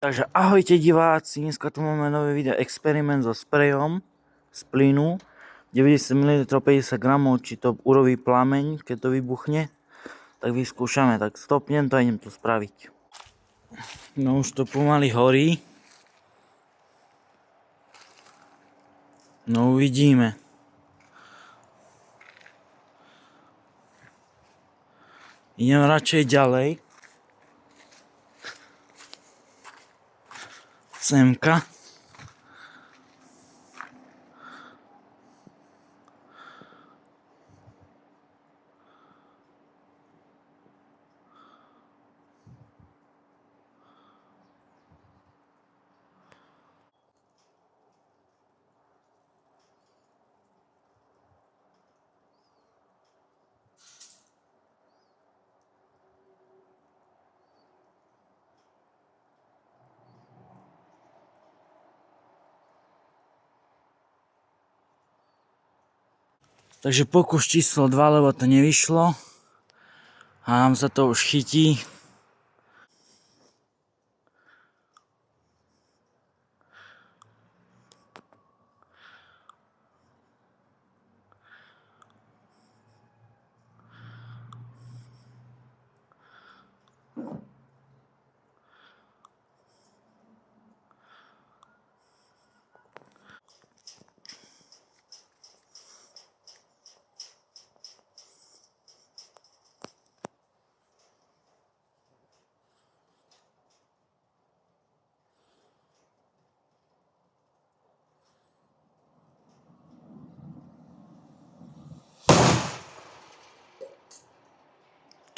Takže ahojte diváci, dneska tu máme nový video experiment so sprejom z plynu 90 ml 50 g, či to urobí plameň, keď to vybuchne. Tak vyskúšame, tak stopnem to a idem to spraviť. No už to pomaly horí. No uvidíme. Idem radšej ďalej. Semka. Takže pokus číslo 2, lebo to nevyšlo. A nám sa to už chytí.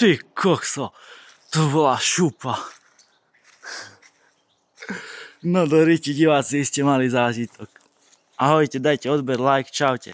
Ty kokso, to bola šupa. No do riti diváci, ste mali zážitok. Ahojte, dajte odber, like, čaute.